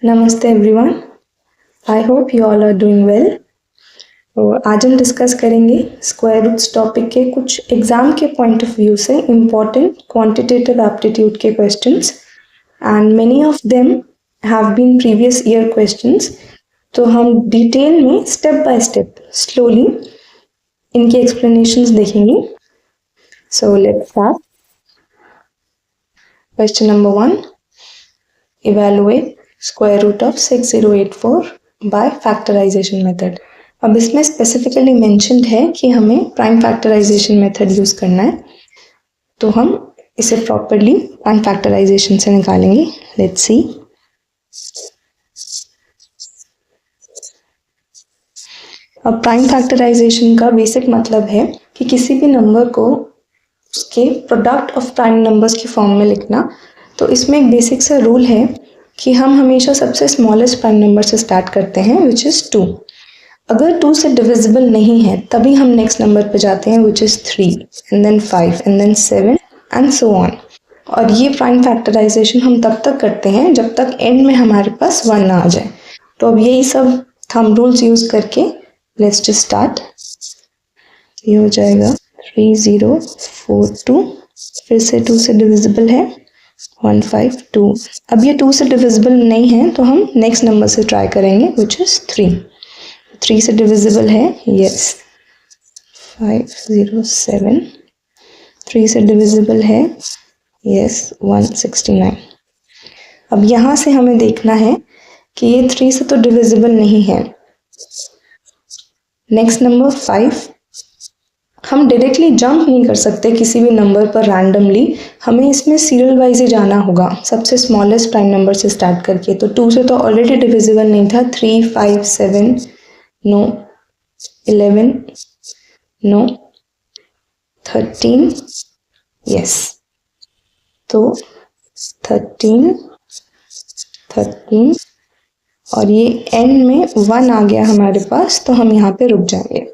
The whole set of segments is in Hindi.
नमस्ते everyone, I hope you all are doing well. तो आज हम डिस्कस करेंगे स्क्वायर रूट्स टॉपिक के कुछ एग्जाम के पॉइंट ऑफ व्यू से इम्पॉर्टेंट क्वांटिटेटिव एप्टीट्यूड के questions and many of them have been previous year questions. तो हम डिटेल में स्टेप बाय स्टेप स्लोली इनके एक्सप्लेनेशंस देखेंगे। So let's start. Question number 1, evaluate square root of 6084 by factorization method। अब इसमें स्पेसिफिकली मेंशन्ड है कि हमें प्राइम फैक्टराइजेशन मेथड यूज करना है, तो हम इसे प्रॉपरली प्राइम फैक्टराइजेशन से निकालेंगे। Let's see. अब प्राइम फैक्टराइजेशन का बेसिक मतलब है कि किसी भी नंबर को उसके प्रोडक्ट ऑफ प्राइम नंबर्स की फॉर्म में लिखना। तो इसमें एक बेसिक सा रूल है कि हम हमेशा सबसे स्मॉलेस्ट प्राइम नंबर से स्टार्ट करते हैं, विच इज़ 2। अगर 2 से डिविजिबल नहीं है तभी हम नेक्स्ट नंबर पे जाते हैं, which is 3 and then 5 and then 7 and so on. और ये प्राइम फैक्टराइजेशन हम तब तक करते हैं जब तक एंड में हमारे पास 1 ना आ जाए। तो अब यही सब थंब रूल्स यूज करके लेट्स जस्ट स्टार्ट। ये हो जाएगा 3042, फिर से 2 से डिविजिबल है 152। अब ये 2 से डिविजिबल नहीं है तो हम नेक्स्ट नंबर से ट्राई करेंगे, विच इज़ 3। 3 से डिविजिबल है, यस 507। 3 से डिविजिबल है, यस 169। अब यहाँ से हमें देखना है कि ये 3 से तो डिविजिबल नहीं है। नेक्स्ट नंबर 5, हम डायरेक्टली जंप नहीं कर सकते किसी भी नंबर पर रैंडमली, हमें इसमें सीरियल वाइज ही जाना होगा सबसे स्मॉलेस्ट प्राइम नंबर से स्टार्ट करके। तो 2 से तो ऑलरेडी डिविजिबल नहीं था, 3 5 7 नो, 11 नो, 13 यस। तो 13 और ये एंड में 1 आ गया हमारे पास, तो हम यहाँ पे रुक जाएंगे।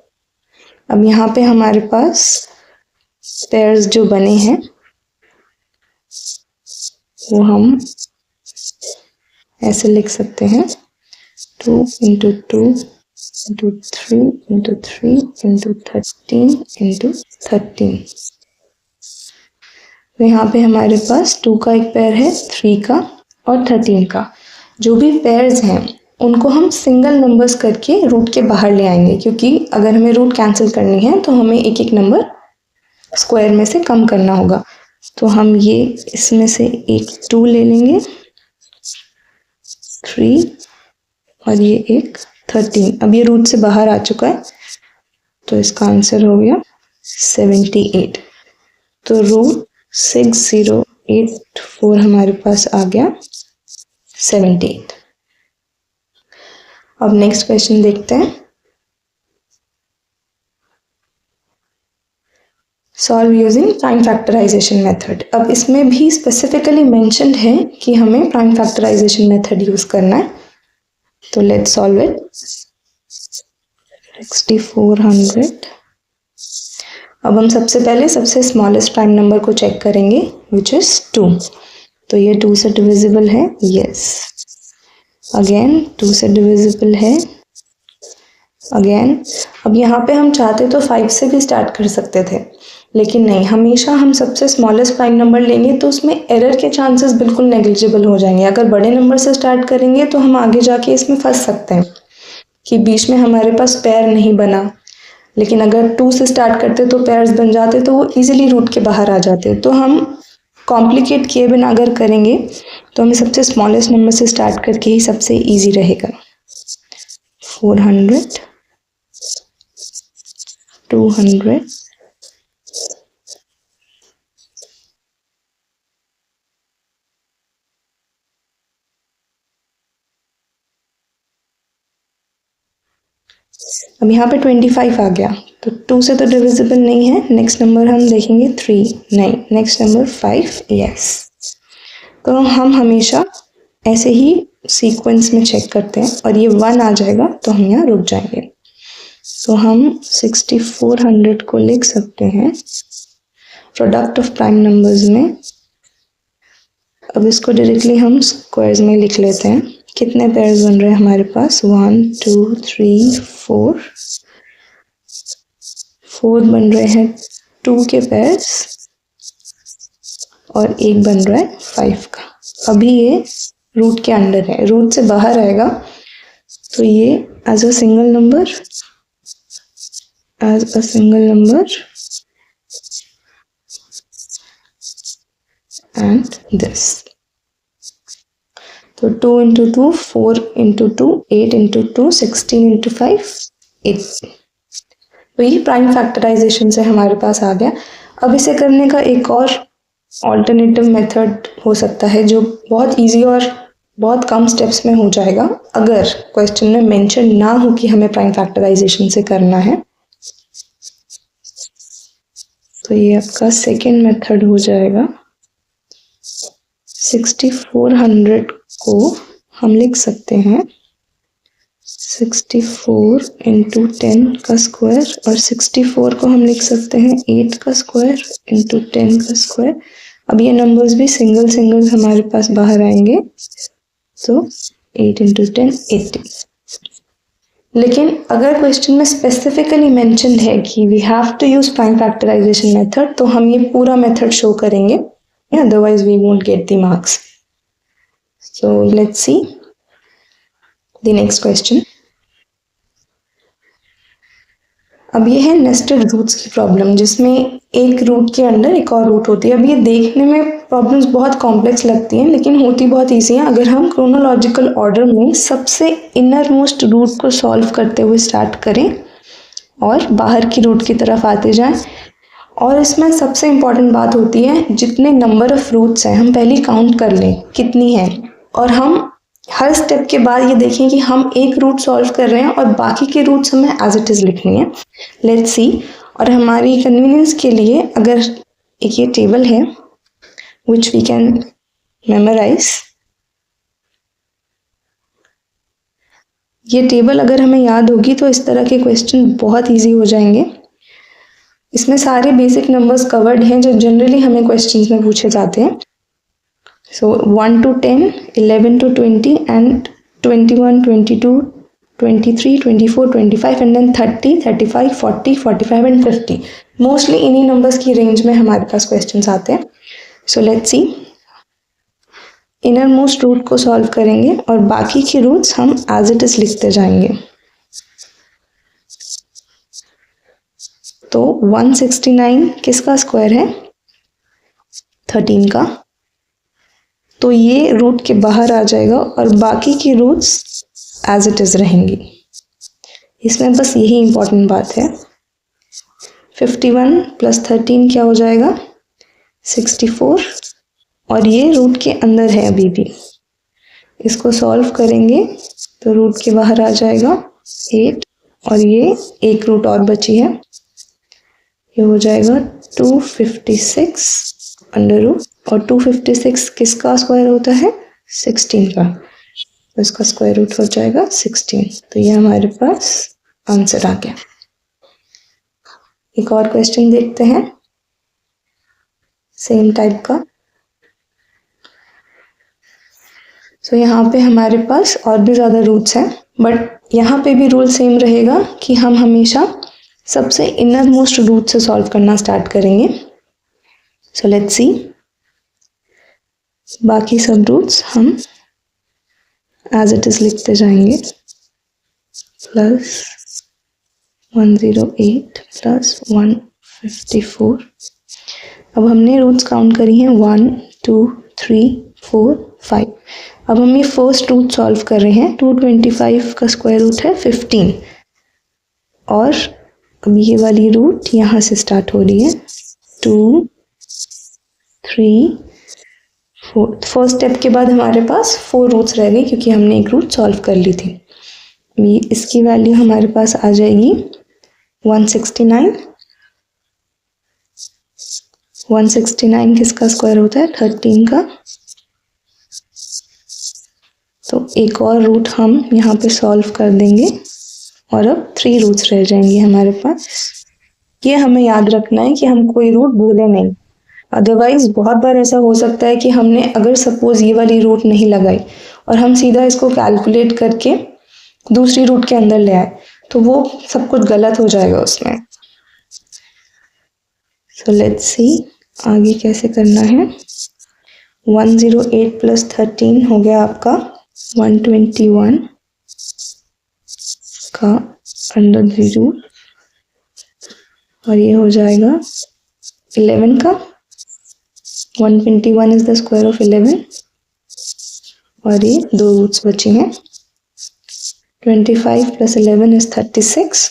अब यहाँ पे हमारे पास पेयर्स जो बने हैं वो हम ऐसे लिख सकते हैं, 2 into 2 into 3 into 3 into 13 into 13। तो यहाँ पे हमारे पास 2 का एक पेयर है, 3 का और 13 का। जो भी पेयर्स हैं उनको हम सिंगल नंबर्स करके रूट के बाहर ले आएंगे, क्योंकि अगर हमें रूट कैंसिल करनी है तो हमें एक एक नंबर स्क्वायर में से कम करना होगा। तो हम ये इसमें से एक 2 ले लेंगे, 3 और ये एक 13। अब ये रूट से बाहर आ चुका है तो इसका आंसर हो गया 78। तो रूट 6084 हमारे पास आ गया 78। अब नेक्स्ट क्वेश्चन देखते हैं। Solve using prime factorization method. अब इसमें भी स्पेसिफिकली मेंशन्ड है कि हमें प्राइम फैक्टराइजेशन मेथड यूज करना है। तो लेट्स सॉल्व इट। 6400। अब हम सबसे पहले सबसे स्मॉलेस्ट प्राइम नंबर को चेक करेंगे, विच इज 2। तो ये 2 से डिविजिबल है, यस। अगेन 2 से डिविजिबल है, अगेन। अब यहाँ पे हम चाहते तो 5 से भी स्टार्ट कर सकते थे, लेकिन नहीं, हमेशा हम सबसे स्मॉलेस्ट प्राइम नंबर लेंगे तो उसमें एरर के चांसेस बिल्कुल नेग्लिजिबल हो जाएंगे। अगर बड़े नंबर से स्टार्ट करेंगे तो हम आगे जाके इसमें फंस सकते हैं कि बीच में हमारे पास पेयर नहीं बना, लेकिन अगर 2 से स्टार्ट करते तो पेयर्स बन जाते, तो वो इजीली रूट के बाहर आ जाते। तो हम कॉम्प्लिकेट किए बिना अगर करेंगे तो हमें सबसे स्मॉलेस्ट नंबर से स्टार्ट करके ही सबसे इजी रहेगा। 400, 200, अब यहाँ पे 25 आ गया, तो 2 से तो डिविजिबल नहीं है। नेक्स्ट नंबर हम देखेंगे 3, नहीं, नेक्स्ट नंबर 5, यस। तो हम हमेशा ऐसे ही सीक्वेंस में चेक करते हैं, और ये 1 आ जाएगा तो हम यहाँ रुक जाएंगे। तो हम 6400 को लिख सकते हैं प्रोडक्ट ऑफ प्राइम नंबर्स में। अब इसको डायरेक्टली हम स्क्वायर्स में लिख लेते हैं। कितने पेयर्स बन रहे हैं हमारे पास? 1 2 3 4 4 बन रहे हैं 2 के पेयर्स और एक बन रहा है 5 का। अभी ये रूट के अंदर है, रूट से बाहर आएगा तो ये as a single number and this. तो 2 into 2 4 into 2 8 into 2 16 into 5 8। तो ये प्राइम फैक्टराइजेशन से हमारे पास आ गया। अब इसे करने का एक और ऑल्टरनेटिव मेथड हो सकता है जो बहुत इजी और बहुत कम स्टेप्स में हो जाएगा, अगर क्वेश्चन में मेंशन ना हो कि हमें प्राइम फैक्टराइजेशन से करना है। तो ये आपका सेकेंड मेथड हो जाएगा। 6400 को हम लिख सकते हैं 64 into 10 का स्क्वायर और 64 को हम लिख सकते हैं 8 का स्क्वायर into 10 का स्क्वायर। अब ये नंबर्स भी सिंगल हमारे पास बाहर आएंगे, तो 8 into 10 80। लेकिन अगर क्वेश्चन में स्पेसिफिकली मेंशन्ड है कि we have to use prime factorization method, तो हम ये पूरा मेथड शो करेंगे, otherwise we won't get the marks. So let's see the next question. अब ये है नेस्टेड रूट्स की प्रॉब्लम, जिसमें एक रूट के अंदर एक और रूट होती है। अब ये देखने में प्रॉब्लम्स बहुत कॉम्प्लेक्स लगती हैं, लेकिन होती बहुत ईजी हैं अगर हम क्रोनोलॉजिकल ऑर्डर में सबसे इनर मोस्ट रूट को सॉल्व करते हुए स्टार्ट करें और बाहर की रूट की तरफ आते जाएं। और इसमें सबसे इम्पॉर्टेंट बात होती है, जितने नंबर ऑफ रूट्स हैं हम पहले काउंट कर लें कितनी है, और हम हर स्टेप के बाद ये देखें कि हम एक रूट सॉल्व कर रहे हैं और बाकी के रूट्स हमें एज इट इज़ लिखनी है। Let's see. और हमारी कन्वीनियंस के लिए अगर एक ये टेबल है विच वी कैन मेमोराइज, ये टेबल अगर हमें याद होगी तो इस तरह के क्वेश्चन बहुत ईजी हो जाएंगे। इसमें सारे बेसिक नंबर्स कवर्ड हैं जो जनरली हमें क्वेश्चंस में पूछे जाते हैं। So 1 to 10, 11 to 20 and 21, 22, 23, 24, 25 and then 30, 35, 40, 45 and 50. Mostly इन्हीं नंबर्स की रेंज में हमारे पास क्वेश्चंस आते हैं। So let's see. Inner most root को सॉल्व करेंगे और बाकी की रूट्स हम एज इट इज लिखते जाएंगे। तो 169 किसका स्क्वायर है? 13 का। तो ये रूट के बाहर आ जाएगा और बाकी की रूट्स एज इट इज रहेंगी। इसमें बस यही इंपॉर्टेंट बात है। 51 + 13 क्या हो जाएगा? 64। और ये रूट के अंदर है अभी भी। इसको सॉल्व करेंगे तो रूट के बाहर आ जाएगा 8 और ये एक रूट और बची है, ये हो जाएगा 256 अंडर रूट। और 256 किसका स्क्वायर होता है? 16 का। तो इसका स्क्वायर रूट हो जाएगा 16। तो ये हमारे पास आंसर आ गया। एक और क्वेश्चन देखते हैं सेम टाइप का। तो यहाँ पे हमारे पास और भी ज़्यादा रूट्स हैं, बट यहाँ पे भी रूल सेम रहेगा कि हम हमेशा सबसे इनर मोस्ट रूट से सॉल्व करना स्टार्ट करेंगे। सो लेट्स सी। बाकी सब रूट्स हम एज इट इज लिखते जाएंगे। +108 + 154। अब हमने रूट्स काउंट करी हैं 1 2 3 4 5। अब हम ये फर्स्ट रूट सॉल्व कर रहे हैं। 225 का स्क्वायर रूट है 15 और अब ये वाली रूट यहाँ से स्टार्ट हो रही है 2 3 4। फर्स्ट स्टेप के बाद हमारे पास 4 रूट्स रह गई क्योंकि हमने एक रूट सॉल्व कर ली थी। इसकी वैल्यू हमारे पास आ जाएगी 169। 169 किसका स्क्वायर होता है? 13 का। तो एक और रूट हम यहाँ पे सॉल्व कर देंगे और अब 3 रूट्स रह जाएंगे हमारे पास। ये हमें याद रखना है कि हम कोई रूट भूले नहीं, अदरवाइज बहुत बार ऐसा हो सकता है कि हमने अगर सपोज ये वाली रूट नहीं लगाई और हम सीधा इसको कैलकुलेट करके दूसरी रूट के अंदर ले आए तो वो सब कुछ गलत हो जाएगा उसमें। सो लेट्स सी आगे कैसे करना है। 108 प्लस 13 हो गया आपका 121 का अंडर द रूट, और ये हो जाएगा 11 का 121 इज द स्क्वायर ऑफ 11, और ये दो रूट्स बची हैं। 25 प्लस 11 इज 36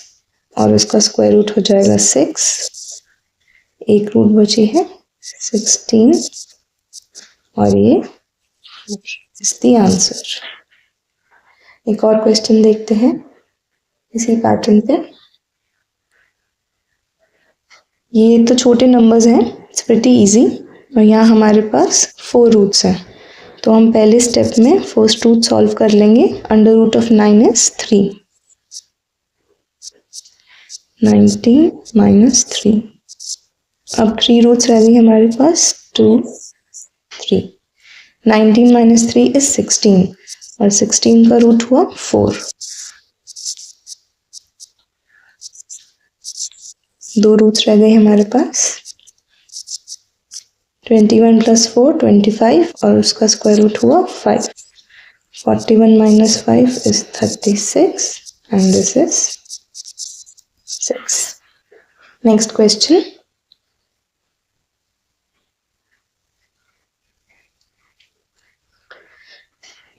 और उसका स्क्वायर रूट हो जाएगा 6, एक रूट बची है 16, और ये इज द आंसर। एक और क्वेश्चन देखते हैं इसी पैटर्न पे। ये तो छोटे नंबर्स हैं, इट्स प्रिटी इजी, और यहाँ हमारे पास 4 रूट्स हैं। तो हम पहले स्टेप में फर्स्ट रूट सॉल्व कर लेंगे। Under root of 9 is 3, 19 minus 3। अब 3 रूट्स रह गई हमारे पास 2, 3। 19 माइनस 3 इज 16, और 16 का रूट हुआ 4। 2 रूट्स रह गए हमारे पास। 21 प्लस 4 25, और उसका स्क्वायर रूट हुआ 5। 41 minus 5 is 36, and this is 6। Next question.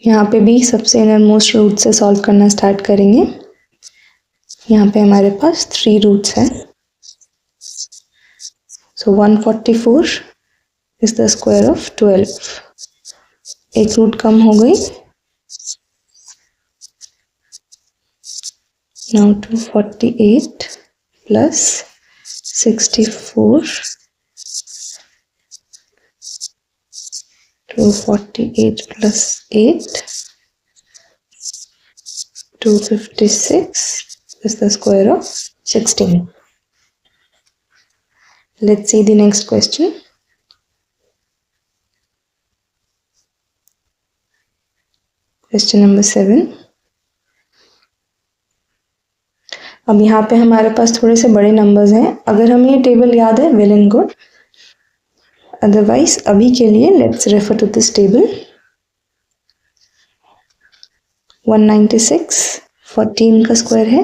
यहाँ पे भी सबसे इनरमोस्ट रूट से सॉल्व करना स्टार्ट करेंगे। यहाँ पे हमारे पास 3 रूट्स हैं। सो 144 इज द स्क्वायर ऑफ 12, एक रूट कम हो गई। Now 248 plus 64, 248 plus 8, 256 is the square of 16. Let's see the next question. Question number 7. अब यहाँ पे हमारे पास थोड़े से बड़े नंबर्स हैं। अगर हमें ये टेबल याद है वेल एंड गुड, अदरवाइज अभी के लिए let's refer to this table. 196 14 का स्क्वायर है,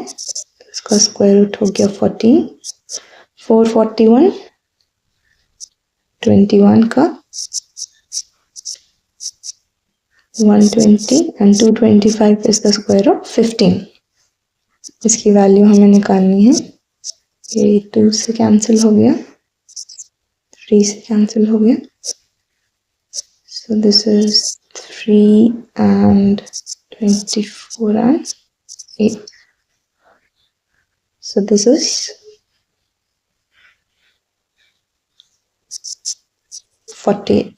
इसका स्क्वायर रूट हो गया 14। 441 21 का, 120 and 225 is the square of 15। इसकी वैल्यू हमें निकालनी है। ये 2 से कैंसिल हो गया, 3 से कैंसिल हो गया। So this is 3 and 24 and 8. So this is 48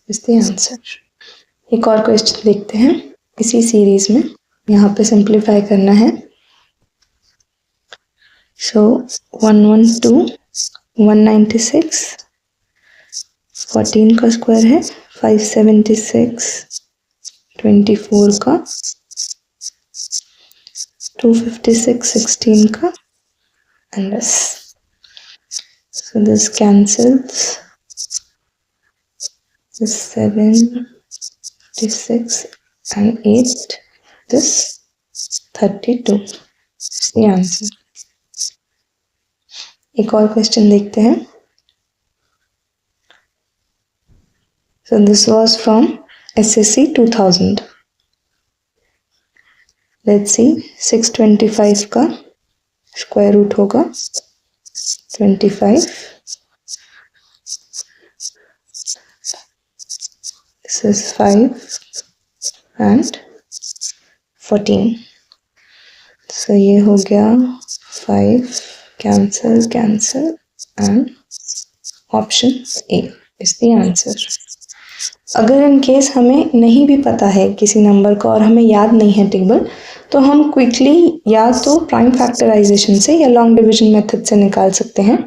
is the answer. एक और क्वेश्चन देखते हैं इसी सीरीज में। यहाँ पे सिंप्लीफाई करना है। सो 112 196, 14 का स्क्वायर है, 576 24 का, 256 16 का, and this. So this cancels. This 7 56 and 8. This 32 is the answer. एक और क्वेश्चन देखते हैं। So this was from SSC 2000. Let's see, 625 का स्क्वायर रूट होगा 25. This is 5 and 14. So ये हो गया 5 cancel cancel and option A is the answer. अगर इन केस हमें नहीं भी पता है किसी नंबर का और हमें याद नहीं है टेबल, तो हम क्विकली या तो प्राइम फैक्टराइजेशन से या लॉन्ग डिवीजन मेथड से निकाल सकते हैं।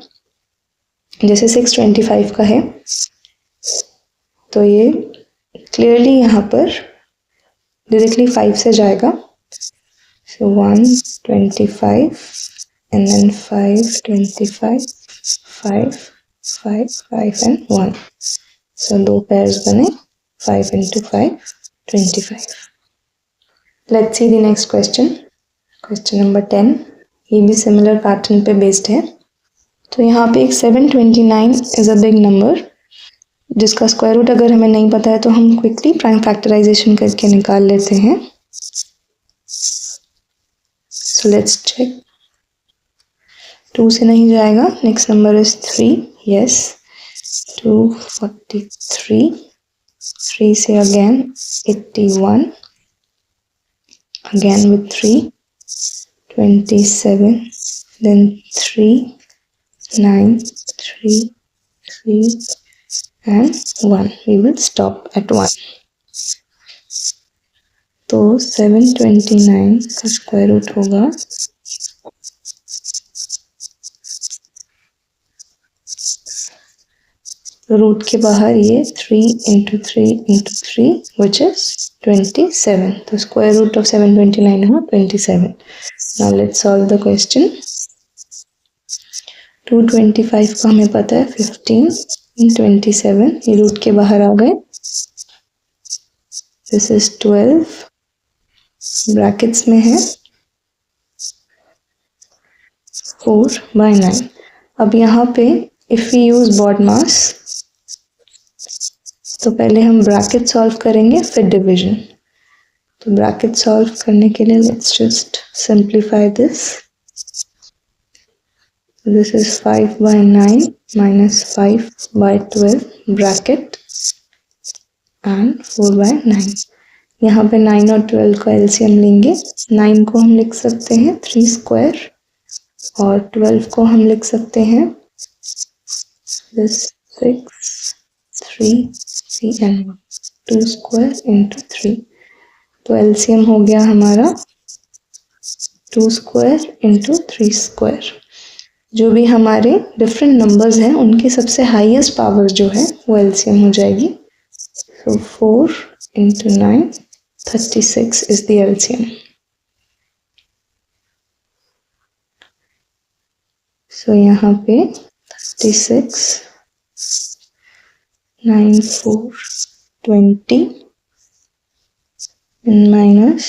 जैसे 625 का है तो ये क्लियरली यहाँ पर डायरेक्टली 5 से जाएगा. So 125 and then 5, 25, 5, 5, 5 and 1. So 2 pairs बने. 5 into 5, 25. Let's see the next question. Question number 10. ये भी similar pattern पे based है. तो यहाँ पे एक 729 is a big number, जिसका स्क्वायर रूट अगर हमें नहीं पता है तो हम क्विकली प्राइम फैक्टराइजेशन करके निकाल लेते हैं. So let's check. 2 से नहीं जाएगा. Next number is 3. Yes. 243. 3 से again 81. Again with 3. 27. Then 3. 9. 3. 3. And 1. We will stop at 1. तो 729 का स्क्वायर रूट होगा रूट के बाहर ये 3 into 3 into 3 which is 27. तो स्क्वायर रूट ऑफ 729 हुआ 27. Now let's solve the question. 225 का हमें पता है 15 in 27. ये रूट के बाहर आ गए. This is 12. ब्रैकेट्स में है 4/9. अब यहाँ पे इफ वी यूज बॉड मास तो पहले हम ब्रैकेट सॉल्व करेंगे फिर डिवीजन. तो ब्रैकेट सॉल्व करने के लिए let's just simplify this. This is 5/9 minus 5/12 bracket and 4/9. यहाँ पे 9 और 12 का एलसीएम लेंगे. 9 को हम लिख सकते हैं 3 स्क्वायर और 12 को हम लिख सकते हैं 6, 3, 3 and 1. 2 square into 3. तो एलसीएम हो गया हमारा 2 स्क्वायर into 3 स्क्वायर. जो भी हमारे डिफरेंट नंबर्स हैं उनकी सबसे हाईएस्ट पावर जो है वो एलसीएम हो जाएगी. So 4 into 9, 36 is the LCM. So यहाँ पे 36, 9, 4, 20 and minus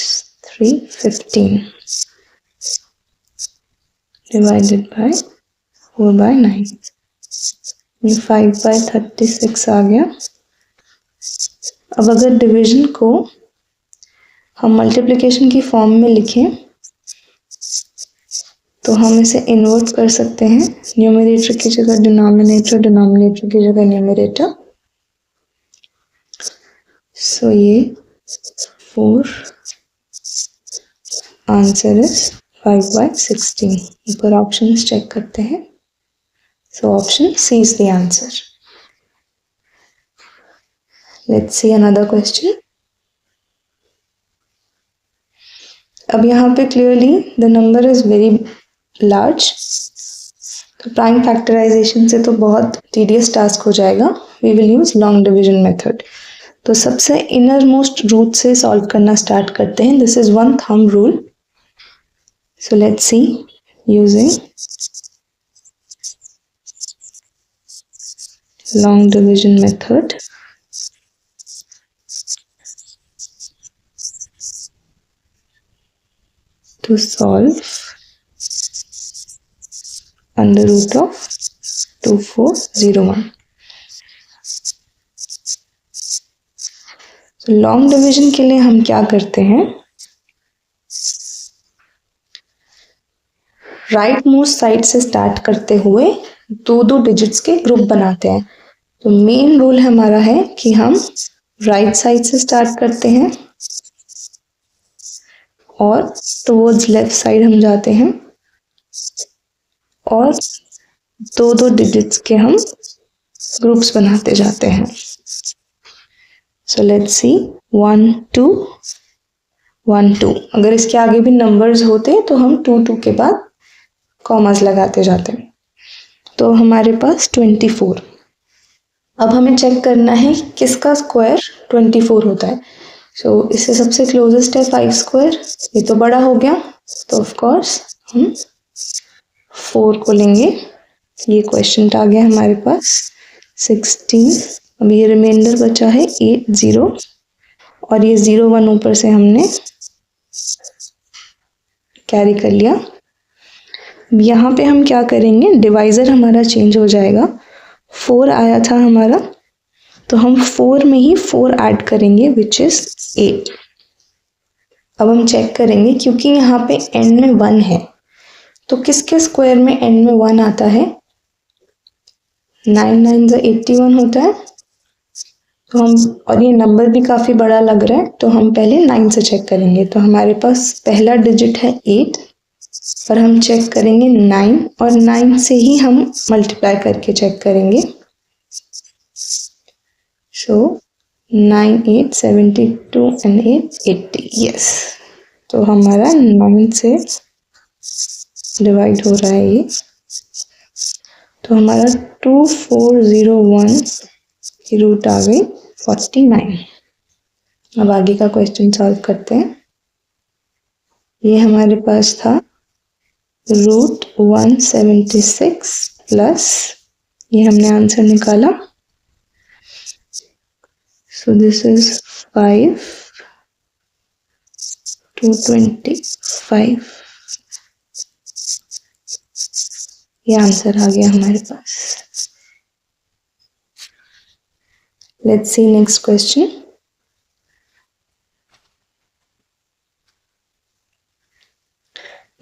3, 15 divided by 4/9. ये 5/36 आ गया. अब अगर डिवीजन को हम मल्टीप्लिकेशन की फॉर्म में लिखें तो हम इसे इन्वर्ट कर सकते हैं. न्यूमरेटर की जगह डिनोमिनेटर, डिनोमिनेटर की जगह न्यूमरेटर. सो ये 4. Answer is 5/16. ऊपर ऑप्शंस चेक करते हैं. So option C is the answer. Let's see another question. अब यहाँ पे clearly the number is very large. तो प्राइम फैक्टराइजेशन से तो बहुत tedious task हो जाएगा. We will use long division method. तो सबसे innermost root से solve करना start करते हैं. This is one thumb rule. So let's see using long division method. To solve under root of 2401. So long division के लिए हम क्या करते हैं, राइट मोस्ट साइड से स्टार्ट करते हुए दो दो डिजिट्स के ग्रुप बनाते हैं. तो मेन रूल हमारा है कि हम राइट साइड से स्टार्ट करते हैं और टुवर्ड्स लेफ्ट साइड हम जाते हैं और दो दो डिजिट्स के हम ग्रुप्स बनाते जाते हैं. सो लेट्स सी 1 2 1 2. अगर इसके आगे भी नंबर्स होते तो हम 2 2 के बाद कॉमास लगाते जाते हैं. तो हमारे पास 24. अब हमें चेक करना है किसका स्क्वायर 24 होता है। सो इससे सबसे क्लोजेस्ट है 5 स्क्वायर, ये तो बड़ा हो गया, तो ऑफ कोर्स हम 4 को लेंगे। ये क्वेश्चन आ गया हमारे पास 16। अब ये रिमाइंडर बचा है 8 0, और ये 0 1 ऊपर से हमने कैरी कर लिया। यहाँ पे हम क्या करेंगे, डिवाइजर हमारा चेंज हो जाएगा। 4 आया था हमारा, तो हम 4 में ही 4 ऐड करेंगे विच इज 8। अब हम चेक करेंगे क्योंकि यहाँ पे एंड में 1 है, तो किसके स्क्वायर में एंड में 1 आता है, 9 9 ज़ा 81 होता है। तो हम, और ये नंबर भी काफ़ी बड़ा लग रहा है, तो हम पहले 9 से चेक करेंगे। तो हमारे पास पहला डिजिट है 8, और हम चेक करेंगे 9, और 9 से ही हम मल्टीप्लाई करके चेक करेंगे। सो 9 8 72 and 8 80, यस। तो हमारा 9 से डिवाइड हो रहा है ये, तो हमारा 2401 की रूट आ गई 49। अब आगे का क्वेश्चन सॉल्व करते हैं। ये हमारे पास था रूट 176 प्लस, ये हमने आंसर निकाला, सो दिस इज 5 225, ये आंसर आ गया हमारे पास। Let's see next question.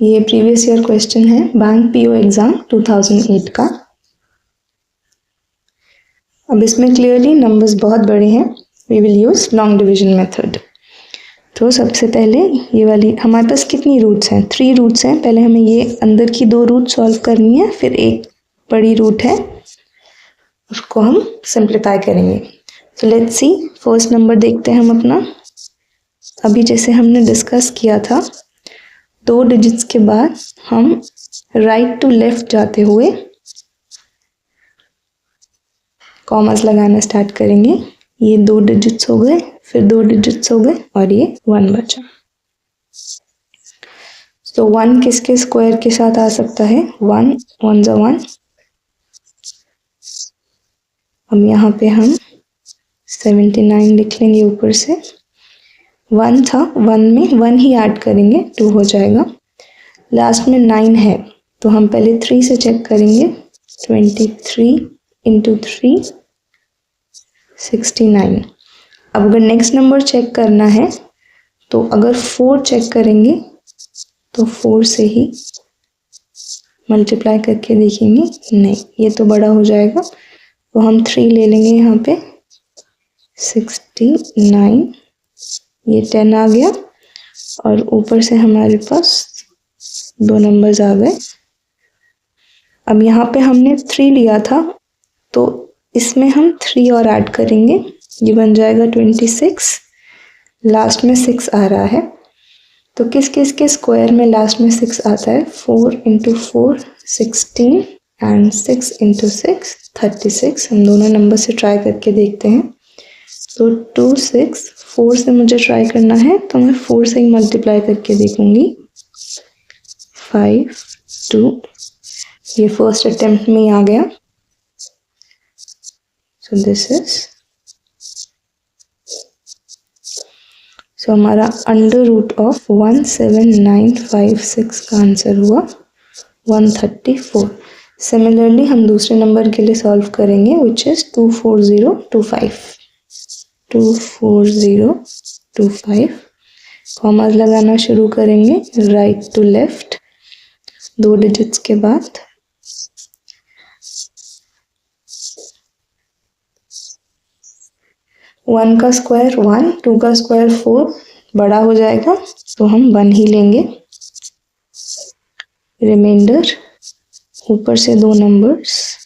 ये प्रीवियस ईयर क्वेश्चन है, बैंक पीओ एग्जाम 2008 का। अब इसमें क्लियरली नंबर्स बहुत बड़े हैं, we will use long division method. तो सबसे पहले ये वाली, हमारे पास कितनी रूट्स हैं, 3 रूट्स हैं। पहले हमें ये अंदर की 2 रूट सॉल्व करनी है, फिर एक बड़ी रूट है, उसको हम सिंप्लीफाई करेंगे। तो लेट्स सी, फर्स्ट नंबर देखते हैं हम अपना। अभी जैसे हमने डिस्कस किया था, 2 डिजिट्स के बाद हम राइट टू लेफ्ट जाते हुए कॉमास लगाना स्टार्ट करेंगे। ये 2 डिजिट्स हो गए, फिर 2 डिजिट्स हो गए, और ये 1 बचा। तो 1 किसके स्क्वायर के साथ आ सकता है, 1 1 ज़ा 1। अब यहाँ पे हम 79 लिख लेंगे ऊपर से। 1 था, 1 में 1 ही ऐड करेंगे, 2 हो जाएगा। लास्ट में 9 है, तो हम पहले 3 से चेक करेंगे। 23 इंटू 3 69। अब अगर नेक्स्ट नंबर चेक करना है, तो अगर 4 चेक करेंगे तो 4 से ही मल्टीप्लाई करके देखेंगे, नहीं ये तो बड़ा हो जाएगा, तो हम 3 ले लेंगे यहाँ पे। 69, ये 10 आ गया, और ऊपर से हमारे पास 2 नंबर्स आ गए। अब यहाँ पे हमने 3 लिया था, तो इसमें हम 3 और ऐड करेंगे, ये बन जाएगा 26। लास्ट में 6 आ रहा है, तो किस किस के स्क्वायर में लास्ट में 6 आता है, 4 इंटू 4 16, एंड 6 इंटू 6 36। हम दोनों नंबर से ट्राई करके देखते हैं। तो 2 6, 4 से मुझे ट्राई करना है, तो मैं 4 से ही मल्टीप्लाई करके देखूंगी। 5 2, ये फर्स्ट अटेम्प्ट में ही आ गया। सो दिस इज, सो हमारा अंडर रूट ऑफ 17956 का आंसर हुआ 134। सिमिलरली हम दूसरे नंबर के लिए सॉल्व करेंगे, विच इज 24025। 24025, कॉमास लगाना शुरू करेंगे राइट टू लेफ्ट, 2 डिजिट्स के बाद। वन का स्क्वायर 1, 2 का स्क्वायर 4, बड़ा हो जाएगा, तो हम 1 ही लेंगे। रिमाइंडर ऊपर से 2 नंबर्स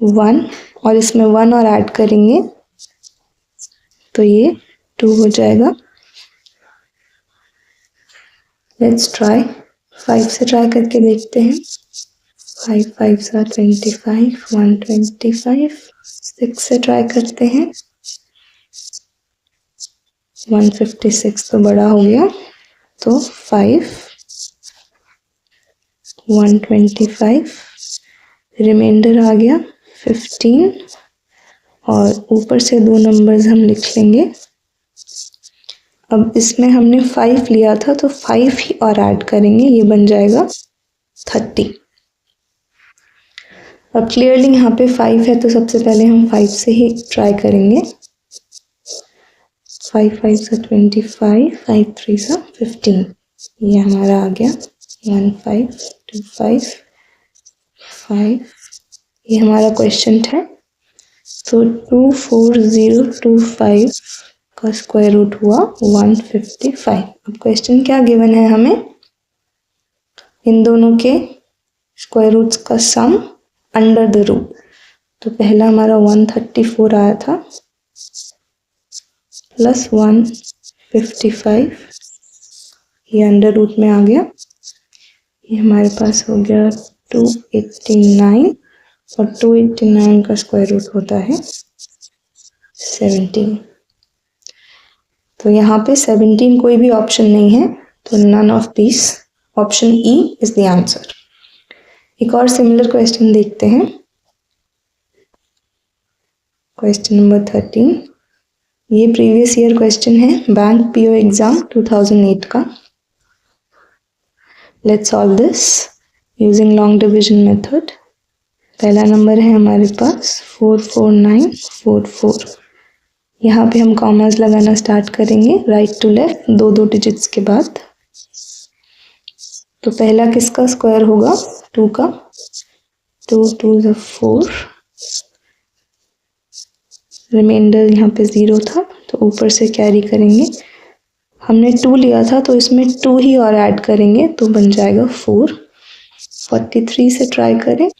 1, और इसमें 1 और ऐड करेंगे, तो ये 2 हो जाएगा। लेट्स ट्राई, 5 से ट्राई करके देखते हैं। 5 5 25, 125, 6 से ट्राई करते हैं, 156 तो बड़ा हो गया, तो 5, 125, रिमाइंडर आ गया 15, और ऊपर से 2 नंबर्स हम लिख लेंगे। अब इसमें हमने 5 लिया था तो 5 ही और ऐड करेंगे, ये बन जाएगा 30। अब क्लियरली यहाँ पे 5 है तो सबसे पहले हम 5 से ही ट्राई करेंगे। 5 5 25, 5 3 15, ये हमारा आ गया 1 5 2 5 5, ये हमारा क्वेश्चन है। तो 24025 का स्क्वायर रूट हुआ 155। अब क्वेश्चन क्या गिवन है हमें, इन दोनों के स्क्वायर रूट्स का सम अंडर द रूट। तो पहला हमारा 134 आया था प्लस 155, ये अंडर रूट में आ गया, ये हमारे पास हो गया 289, और 289 का स्क्वायर रूट होता है 17। तो यहाँ पे 17 कोई भी ऑप्शन नहीं है, तो none of this, option E is the answer. एक और सिमिलर क्वेश्चन देखते हैं, क्वेश्चन नंबर 13। ये प्रीवियस ईयर क्वेश्चन है, बैंक पीओ एग्जाम 2008 का। Let's solve this using long division method. पहला नंबर है हमारे पास 44944। यहाँ पे हम कॉमर्स लगाना स्टार्ट करेंगे, राइट टू लेफ्ट, दो दो डिजिट्स के बाद। तो पहला किसका स्क्वायर होगा, 2 का, 2 2 4, रिमाइंडर यहाँ पे 0 था तो ऊपर से कैरी करेंगे। हमने 2 लिया था तो इसमें 2 ही और ऐड करेंगे तो बन जाएगा 4। 43 से ट्राई करें,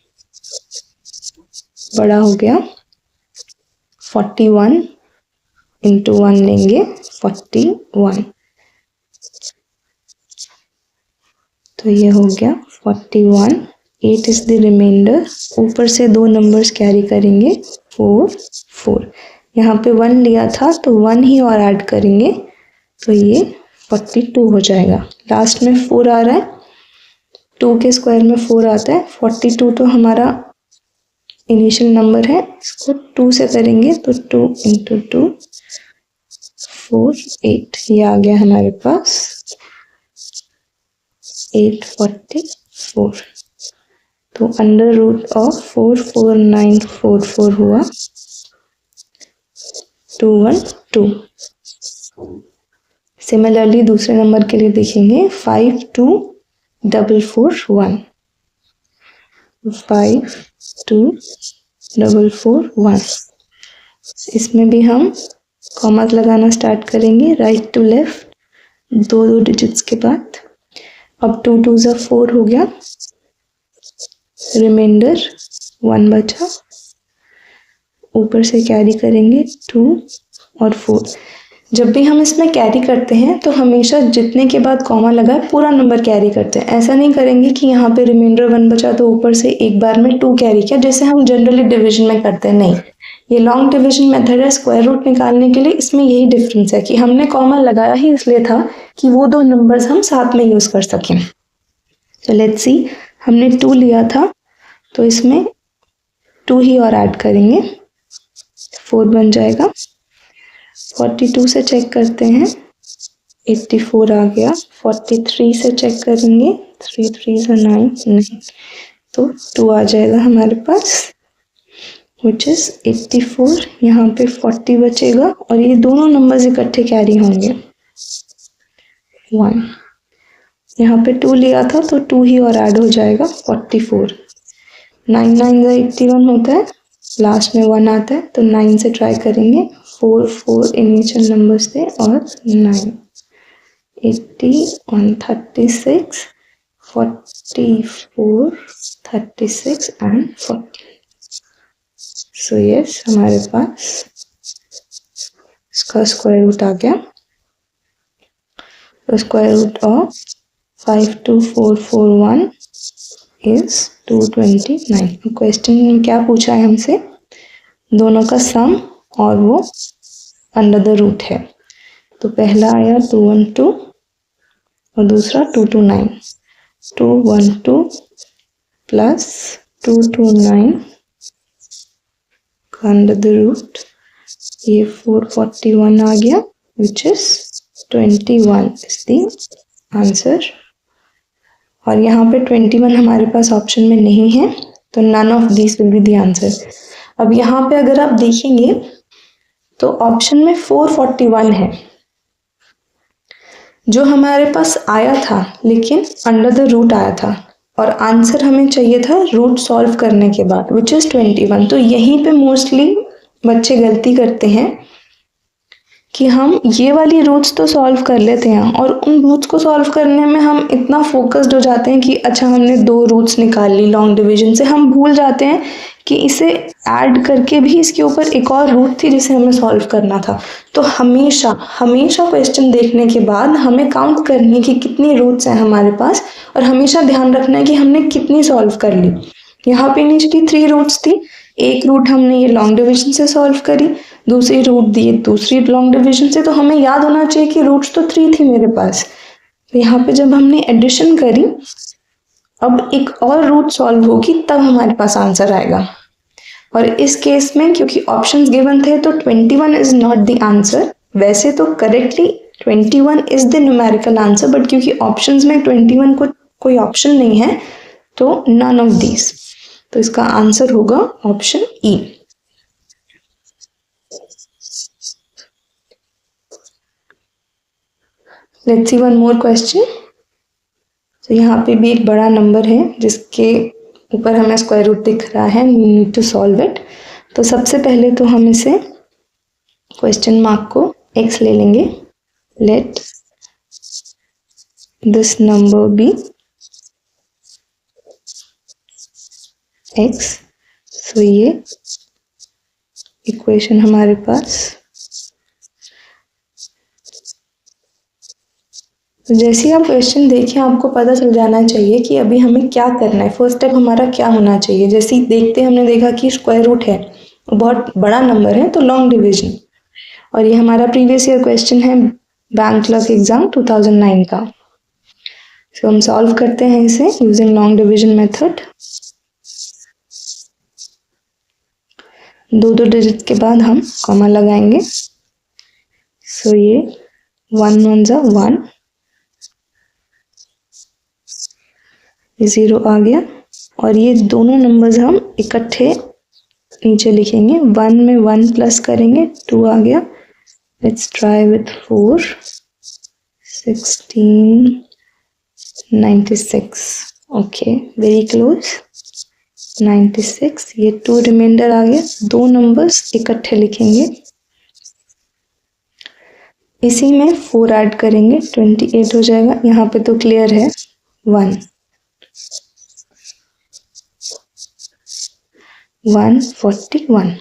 बड़ा हो गया, 41 इंटू 1 लेंगे 41, तो ये हो गया 41। 8 इज द रिमाइंडर, ऊपर से 2 नंबर्स कैरी करेंगे 4 4। यहाँ पे 1 लिया था तो 1 ही और ऐड करेंगे तो ये 42 हो जाएगा। लास्ट में 4 आ रहा है, 2 के स्क्वायर में 4 आता है, 42 तो हमारा इनिशियल नंबर है, इसको 2 से करेंगे तो 2 इंटू 2 4 8, ये आ गया हमारे पास 844। तो अंडर रूट ऑफ 44944 हुआ 212। सिमिलरली दूसरे नंबर के लिए देखेंगे, 52441, 52441। इसमें भी हम कॉमर्स लगाना स्टार्ट करेंगे, राइट टू लेफ्ट, दो दो डिजिट्स के बाद। अब 2 2 4 हो गया, रिमाइंडर 1 बचा, ऊपर से कैरी करेंगे 2 और 4। जब भी हम इसमें कैरी करते हैं तो हमेशा जितने के बाद कॉमा लगा है पूरा नंबर कैरी करते हैं। ऐसा नहीं करेंगे कि यहाँ पे रिमाइंडर 1 बचा तो ऊपर से एक बार में 2 कैरी किया, जैसे हम जनरली डिवीजन में करते हैं। नहीं, ये लॉन्ग डिवीजन मेथड है स्क्वायर रूट निकालने के लिए। इसमें यही डिफरेंस है कि हमने कॉमा लगाया ही इसलिए था कि वो 2 नंबर्स हम साथ में यूज कर सकें। तो लेट्स सी, हमने 2 लिया था तो इसमें 2 ही और ऐड करेंगे, 4 बन जाएगा। 42 से चेक करते हैं, 84 आ गया। 43 से चेक करेंगे, 3 3 9, नहीं, तो 2 आ जाएगा हमारे पास, which is 84। यहाँ पे 40 बचेगा और ये दोनों नंबर्स इकट्ठे कैरी होंगे 1। यहाँ पे 2 लिया था तो 2 ही और ऐड हो जाएगा 44। 9 9 81 होता है, लास्ट में 1 आता है तो 9 से ट्राई करेंगे। 4 4 इनिशियल नंबर्स थे और 9, 80 136, 44 36 एंड 40। सो यस, हमारे पास इसका स्क्वायर रूट आ गया। तो square root of 52441 is 229। Question में क्या पूछा है हमसे, दोनों का सम और वो अंडर द रूट है। तो पहला आया 212 और दूसरा 229। 212 प्लस 229 अंडर द रूट, ये 441 आ गया, which is 21 is the answer. और यहाँ पे 21 हमारे पास ऑप्शन में नहीं है, तो none of this will be the answer. अब यहाँ पे अगर आप देखेंगे तो ऑप्शन में 441 है जो हमारे पास आया था, लेकिन अंडर द रूट आया था, और आंसर हमें चाहिए था रूट सॉल्व करने के बाद, विच इज 21। तो यहीं पे मोस्टली बच्चे गलती करते हैं कि हम ये वाली रूट्स तो सॉल्व कर लेते हैं, और उन रूट्स को सॉल्व करने में हम इतना फोकस्ड हो जाते हैं कि अच्छा हमने 2 रूट्स निकाल ली लॉन्ग डिवीजन से, हम भूल जाते हैं कि इसे ऐड करके भी इसके ऊपर एक और रूट थी जिसे हमें सॉल्व करना था। तो हमेशा हमेशा क्वेश्चन देखने के बाद हमें काउंट करनी है कि कितनी रूट्स हैं हमारे पास, और हमेशा ध्यान रखना है कि हमने कितनी सॉल्व कर ली। यहाँ पे इनिशियली 3 रूट्स थी, एक रूट हमने ये लॉन्ग डिवीजन से सॉल्व करी, दूसरी रूट दी दूसरी लॉन्ग डिवीजन से, तो हमें याद होना चाहिए कि रूट्स तो 3 थी मेरे पास। तो यहाँ पे जब हमने एडिशन करी, अब एक और रूट सॉल्व होगी तब हमारे पास आंसर आएगा। और इस केस में क्योंकि ऑप्शंस गिवन थे तो 21 इज नॉट द आंसर। वैसे तो correctly 21 is the numerical answer, but क्योंकि ऑप्शंस में 21 को कोई ऑप्शन नहीं है, तो नन ऑफ दीज। तो इसका आंसर होगा option E. Let's see one more question. तो यहाँ पे भी एक बड़ा नंबर है जिसके ऊपर हमें स्क्वायर रूट दिख रहा है, नीड टू सॉल्व इट। तो सबसे पहले तो हम इसे क्वेश्चन मार्क को x ले लेंगे। Let this number be x। So ये इक्वेशन हमारे पास, तो जैसे ही आप क्वेश्चन देखें आपको पता चल जाना चाहिए कि अभी हमें क्या करना है, फर्स्ट स्टेप हमारा क्या होना चाहिए। जैसे ही देखते हमने देखा कि स्क्वायर रूट है, बहुत बड़ा नंबर है, तो लॉन्ग डिवीजन। और ये हमारा प्रीवियस ईयर क्वेश्चन है बैंक क्लर्क एग्जाम 2009 का। तो हम सॉल्व करते हैं इसे using long division method. 2 digit के बाद हम कॉमा लगाएंगे। सो ये 1 1 जा 1, 0 आ गया, और ये दोनों नंबर्स हम इकट्ठे नीचे लिखेंगे। 1 में 1 प्लस करेंगे, 2 आ गया। Let's try with 4, 16, 96। Okay, very close, 96। ये 2 रिमाइंडर आ गया, 2 नंबर्स इकट्ठे लिखेंगे। इसी में 4 ऐड करेंगे, 28 हो जाएगा। यहाँ पे तो क्लियर है 1, 141।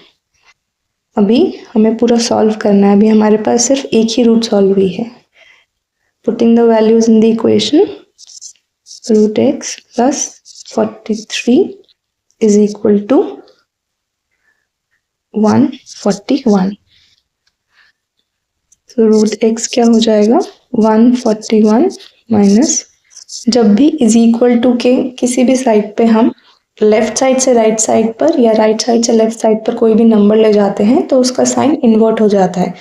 अभी हमें पूरा सॉल्व करना है, अभी हमारे पास सिर्फ एक ही रूट सॉल्व हुई है। Putting the values in the equation, root x plus 43 is equal to 141। तो रूट x क्या हो जाएगा, 141 माइनस, जब भी इज इक्वल टू के किसी भी साइड पे हम लेफ्ट साइड से राइट साइड पर या राइट साइड से लेफ्ट साइड पर कोई भी नंबर ले जाते हैं तो उसका साइन इन्वर्ट हो जाता है।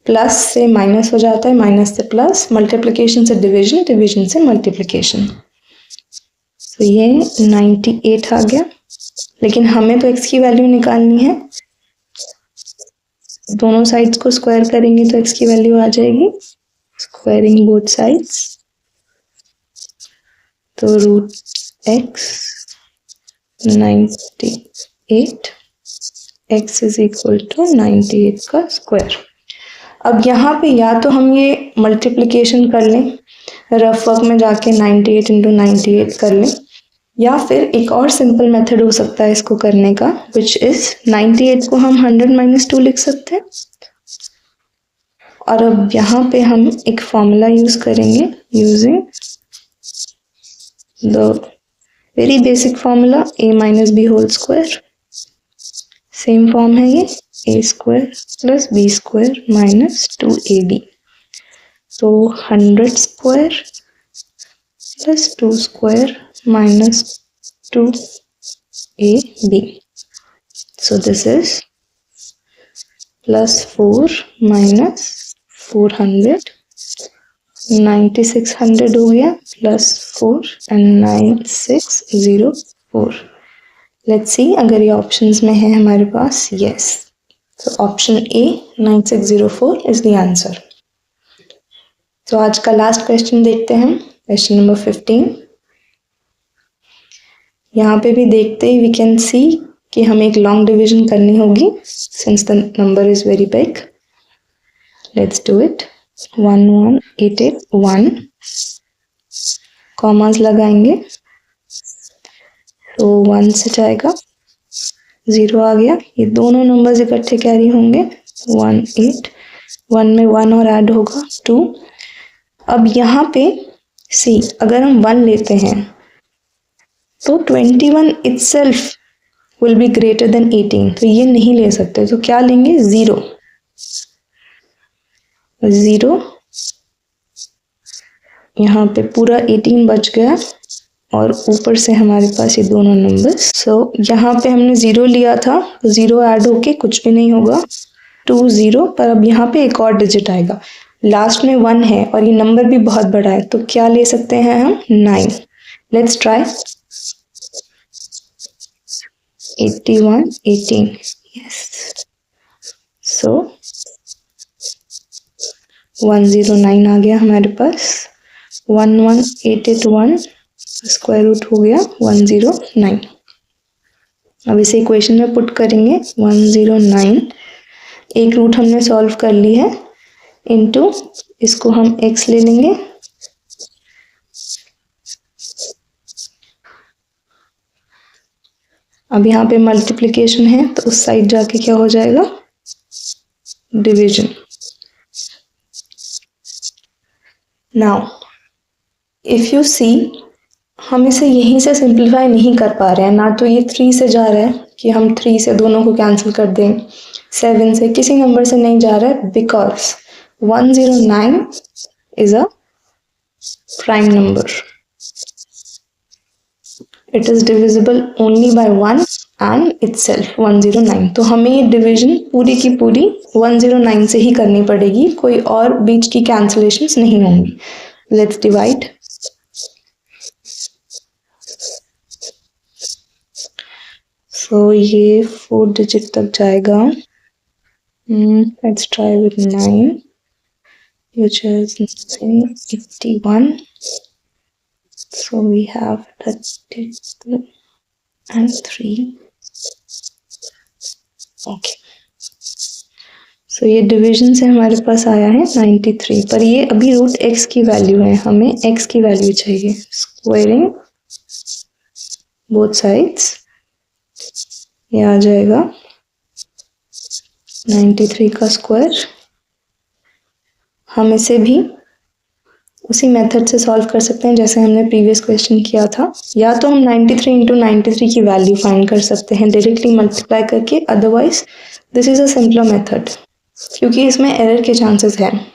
प्लस से माइनस हो जाता है, माइनस से प्लस, मल्टीप्लिकेशन से डिवीजन, डिवीजन से मल्टीप्लिकेशन। तो ये 98 आ गया, लेकिन हमें तो x की वैल्यू निकालनी है। दोनों साइड्स को स्क्वायर करेंगे तो x की वैल्यू आ जाएगी, स्क्वायरिंग बोथ साइड्स। तो root x 98, x is equal to 98 का स्क्वायर। अब यहाँ पे या तो हम ये मल्टीप्लिकेशन कर लें, रफ वर्क में जाके 98 इंटू 98 कर लें, या फिर एक और सिंपल मेथड हो सकता है इसको करने का, विच इज 98 को हम 100 माइनस 2 लिख सकते हैं। और अब यहाँ पे हम एक फॉर्मूला यूज करेंगे, using the very basic formula a minus B whole square, same form है ये a square plus B square minus 2ab। तो 100 square plus 2 square minus 2ab। So this is plus 4 minus 400, 9600 हो गया प्लस 4 एंड 9604। लेट्स सी अगर ये ऑप्शंस में है हमारे पास, यस, तो option A 9604 is the answer. तो आज का लास्ट क्वेश्चन देखते हैं, क्वेश्चन नंबर 15। यहाँ पे भी देखते ही वी कैन सी कि हमें एक लॉन्ग डिवीजन करनी होगी since the number is very big. Let's do it. 11881 commas लगाएंगे, तो 1 से जाएगा, 0 आ गया। ये दोनों नंबर्स इकट्ठे कैरी होंगे, 18, 1 में 1 और ऐड होगा 2। अब यहाँ पे सी अगर हम 1 लेते हैं तो 21 itself will be greater than 18, तो ये नहीं ले सकते, तो क्या लेंगे, 0। 0 यहाँ पे पूरा 18 बच गया और ऊपर से हमारे पास ये दोनों नंबर। सो यहाँ पे हमने 0 लिया था, तो 0 ऐड होके कुछ भी नहीं होगा, 2 0। पर अब यहाँ पे एक और डिजिट आएगा, लास्ट में 1 है और ये नंबर भी बहुत बड़ा है, तो क्या ले सकते हैं हम, 9। Let's try. 81 18, yes, so 109 आ गया हमारे पास। 11881 स्क्वायर रूट हो गया 109। अब इसे इक्वेशन में पुट करेंगे, 109 एक रूट हमने सॉल्व कर ली है, इनटू इसको हम x ले लेंगे, अब यहाँ पे मल्टीप्लिकेशन है तो उस साइड जाके क्या हो जाएगा, division. Now if you see, हम इसे यहीं से सिंप्लीफाई नहीं कर पा रहे हैं, ना तो ये 3 से जा रहा है कि हम 3 से दोनों को कैंसिल कर दें, 7 से, किसी नंबर से नहीं जा रहा है, because 109 is a prime number, it is divisible only by 1 and itself 109। तो हमें ये डिवीजन पूरी की पूरी 109 से ही करनी पड़ेगी, कोई और बीच की कैंसिलेशंस नहीं होंगी। Let's divide. सो ये 4 डिजिट तक जाएगा। Let's try with 9 which is 81. So we have 32 and 3. Okay. So ये डिवीजन से हमारे पास आया है 93, पर ये अभी रूट x की वैल्यू है, हमें x की वैल्यू चाहिए। स्क्वायरिंग बोथ साइड्स, ये आ जाएगा 93 का स्क्वायर। हम इसे भी उसी मेथड से सॉल्व कर सकते हैं जैसे हमने प्रीवियस क्वेश्चन किया था, या तो हम 93 इंटू 93 की वैल्यू फाइंड कर सकते हैं डायरेक्टली मल्टीप्लाई करके, otherwise this is a simpler method, क्योंकि इसमें एरर के चांसेस हैं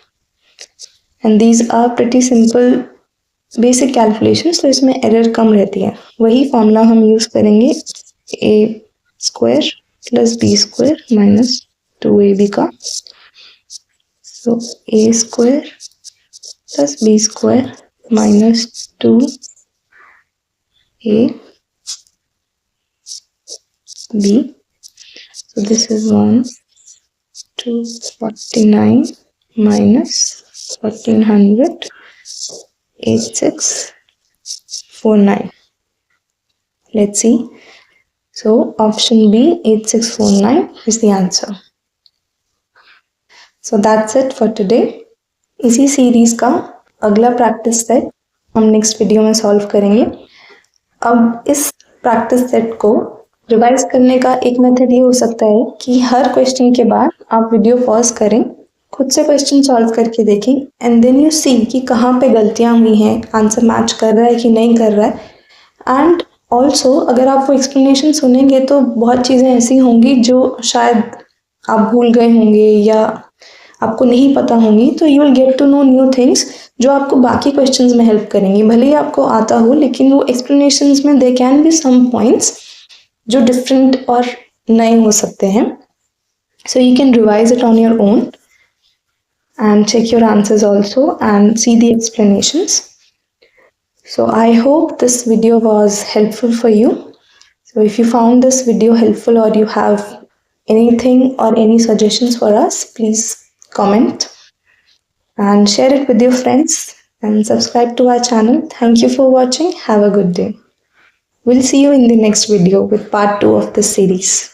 and these are pretty simple basic calculations, तो इसमें एरर कम रहती है। वही फॉर्मूला हम यूज करेंगे, A square plus B square minus 2ab का। So a square plus b square minus 2ab so this is 249 minus 1400 8649. Let's see. So option B 8649 is the answer. So that's it for today. इसी सीरीज का अगला प्रैक्टिस सेट हम नेक्स्ट वीडियो में सॉल्व करेंगे। अब इस प्रैक्टिस सेट को रिवाइज करने का एक मेथड ये हो सकता है कि हर क्वेश्चन के बाद आप वीडियो पॉज करें, खुद से क्वेश्चन सॉल्व करके देखें एंड देन यू सी कि कहाँ पे गलतियाँ हुई हैं, आंसर मैच कर रहा है कि नहीं कर रहा है, एंड ऑल्सो अगर आप वो एक्सप्लेनेशन सुनेंगे तो बहुत चीज़ें ऐसी होंगी जो शायद आप भूल गए होंगे या आपको नहीं पता होंगी, तो you will get to know new things जो आपको बाकी क्वेश्चंस में हेल्प करेंगी। भले ही आपको आता हो, लेकिन वो एक्सप्लेनेशंस में they can be some points जो डिफरेंट और नए हो सकते हैं। So you can revise it on your own and check your answers also and see the explanations. So I hope this video was helpful for you. So if you found this video helpful or you have anything or any suggestions for us, please comment and share it with your friends and subscribe to our channel. Thank you for watching. Have a good day. We'll see you in the next video with part 2 of this series.